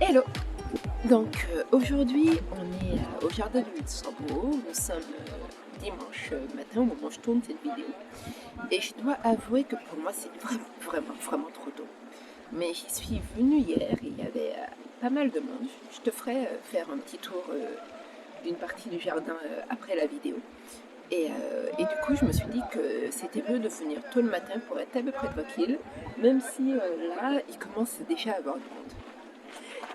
Hello! Aujourd'hui on est au jardin du Luxembourg, nous sommes dimanche matin au moment où je tourne cette vidéo et je dois avouer que pour moi c'est vraiment trop tôt. Mais j'y suis venue hier et il y avait pas mal de monde. Je te ferai faire un petit tour d'une partie du jardin après la vidéo. Et du coup je me suis dit que c'était mieux de venir tôt le matin pour être à peu près tranquille, même si là il commence déjà à avoir du monde.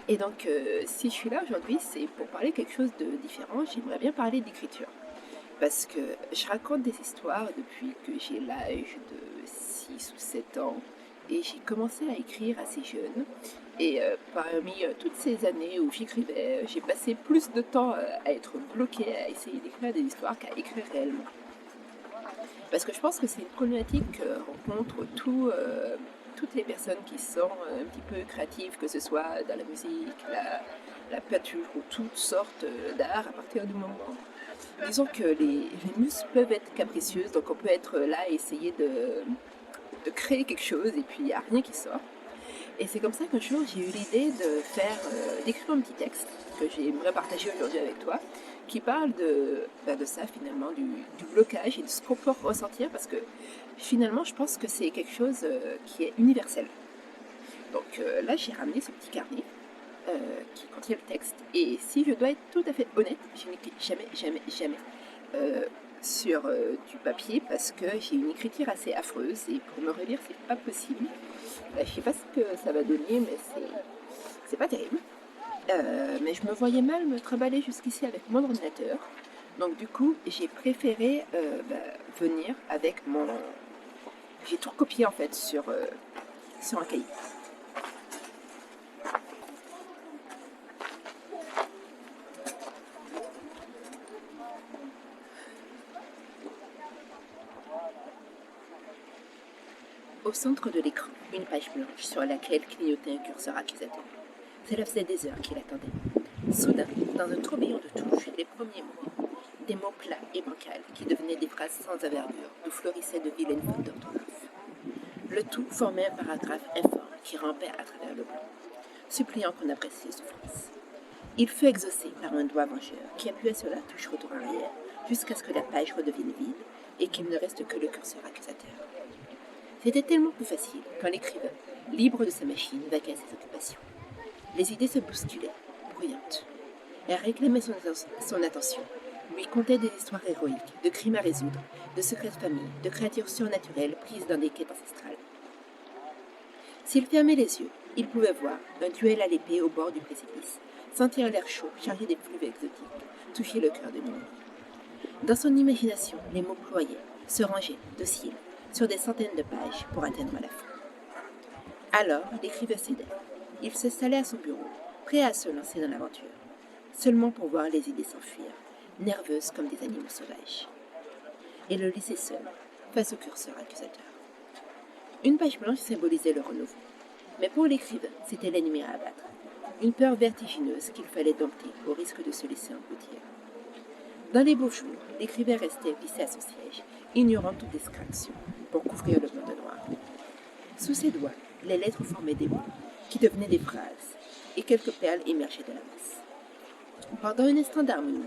Et donc, si je suis là aujourd'hui, c'est pour parler quelque chose de différent. J'aimerais bien parler d'écriture. Parce que je raconte des histoires depuis que j'ai l'âge de 6 ou 7 ans. Et j'ai commencé à écrire assez jeune. Et parmi toutes ces années où j'écrivais, j'ai passé plus de temps à être bloquée, à essayer d'écrire des histoires qu'à écrire réellement. Parce que je pense que c'est une problématique que rencontrent toutes les personnes qui sont un petit peu créatives, que ce soit dans la musique, la peinture ou toutes sortes d'art à partir du moment. Disons que les muses peuvent être capricieuses, donc on peut être là et essayer de créer quelque chose et puis il n'y a rien qui sort. Et c'est comme ça qu'un jour j'ai eu l'idée d'écrire un petit texte que j'aimerais partager aujourd'hui avec toi, qui parle de ça finalement, du blocage et de ce qu'on peut ressentir, parce que finalement je pense que c'est quelque chose qui est universel. Donc là j'ai ramené ce petit carnet qui contient le texte, et si je dois être tout à fait honnête, je n'écris jamais sur du papier parce que j'ai une écriture assez affreuse et pour me relire c'est pas possible. Je sais pas ce que ça va donner, mais c'est pas terrible. Mais je me voyais mal me trimballer jusqu'ici avec mon ordinateur. Donc du coup, j'ai préféré venir avec mon... J'ai tout recopié en fait sur un cahier. Au centre de l'écran, une page blanche sur laquelle clignotait un curseur accusateur. Cela faisait des heures qu'il attendait. Soudain, dans un tourbillon de touches, les premiers mots, des mots plats et bancals qui devenaient des phrases sans envergure, d'où florissaient de vilaines fautes d'orthographe. Le tout formait un paragraphe informe qui rampait à travers le blanc, suppliant qu'on apprécie ses souffrances. Il fut exaucé par un doigt vengeur qui appuyait sur la touche retour arrière jusqu'à ce que la page redevienne vide et qu'il ne reste que le curseur accusateur. C'était tellement plus facile quand l'écrivain, libre de sa machine, vaquait à ses occupations. Les idées se bousculaient, bruyantes. Elle réclamait son attention, lui contait des histoires héroïques, de crimes à résoudre, de secrets de famille, de créatures surnaturelles prises dans des quêtes ancestrales. S'il fermait les yeux, il pouvait voir un duel à l'épée au bord du précipice, sentir l'air chaud chargé des pluies exotiques, toucher le cœur de minuit. Dans son imagination, les mots ployaient, se rangeaient, dociles, sur des centaines de pages pour atteindre la fin. Alors, l'écrivain cédait. Il s'installait à son bureau, prêt à se lancer dans l'aventure, seulement pour voir les idées s'enfuir, nerveuses comme des animaux sauvages. Et le laisser seul, face au curseur accusateur. Une page blanche symbolisait le renouveau. Mais pour l'écrivain, c'était l'ennemi à abattre. Une peur vertigineuse qu'il fallait dompter au risque de se laisser engloutir. Dans les beaux jours, l'écrivain restait vissé à son siège, ignorant toute distraction, pour couvrir le blanc de noir. Sous ses doigts, les lettres formaient des mots, qui devenaient des phrases, et quelques perles émergeaient de la masse. Pendant un instant d'harmonie,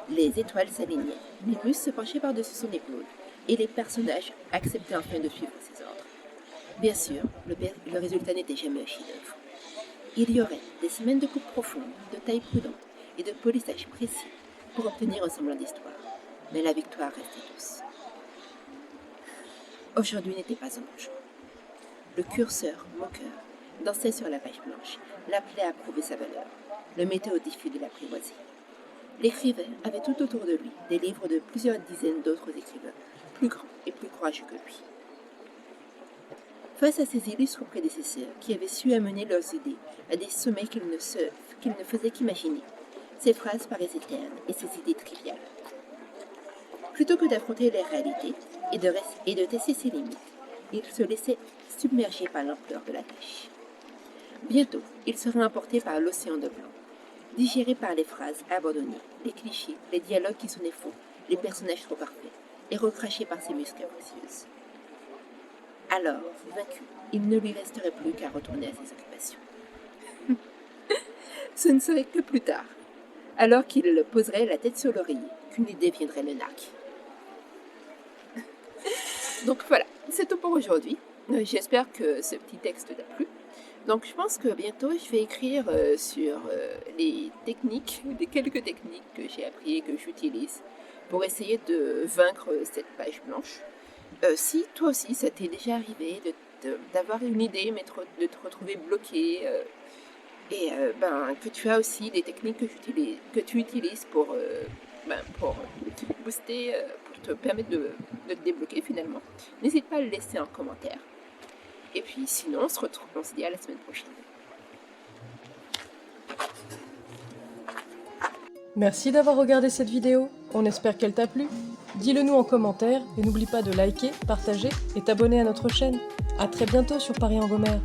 les étoiles s'alignaient, les muses se penchaient par-dessus son épaule, et les personnages acceptaient enfin de suivre ses ordres. Bien sûr, le résultat n'était jamais un chef-d'œuvre. Il y aurait des semaines de coupe profonde, de taille prudente et de polissage précis pour obtenir un semblant d'histoire, mais la victoire restait douce. Aujourd'hui n'était pas un bon jour. Le curseur, moqueur, dansait sur la page blanche, l'appelait à prouver sa valeur, le mettait au défi de l'apprivoiser. L'écrivain avait tout autour de lui des livres de plusieurs dizaines d'autres écrivains, plus grands et plus courageux que lui. Face à ces illustres prédécesseurs qui avaient su amener leurs idées à des sommets qu'ils ne faisaient qu'imaginer, ces phrases paraissaient ternes et ces idées triviales. Plutôt que d'affronter les réalités et de tester ses limites, il se laissait submerger par l'ampleur de la tâche. Bientôt, il serait emporté par l'océan de blanc, digéré par les phrases abandonnées, les clichés, les dialogues qui sonnaient faux, les personnages trop parfaits, et recraché par ses muscles précieuses. Alors, vaincu, il ne lui resterait plus qu'à retourner à ses occupations. Ce ne serait que plus tard, alors qu'il poserait la tête sur l'oreiller, qu'une idée viendrait le narguer. Donc voilà, c'est tout pour aujourd'hui. J'espère que ce petit texte t'a plu. Donc je pense que bientôt je vais écrire sur les techniques, les quelques techniques que j'ai appris et que j'utilise pour essayer de vaincre cette page blanche. Si toi aussi ça t'est déjà arrivé d'avoir une idée mais de te retrouver bloqué que tu as aussi des techniques que tu utilises pour booster, pour te permettre de te débloquer finalement, n'hésite pas à le laisser en commentaire. Et puis sinon, on se dit à la semaine prochaine. Merci d'avoir regardé cette vidéo, on espère qu'elle t'a plu. Dis-le nous en commentaire et n'oublie pas de liker, partager et t'abonner à notre chaîne. A très bientôt sur Paris-en-Gomère.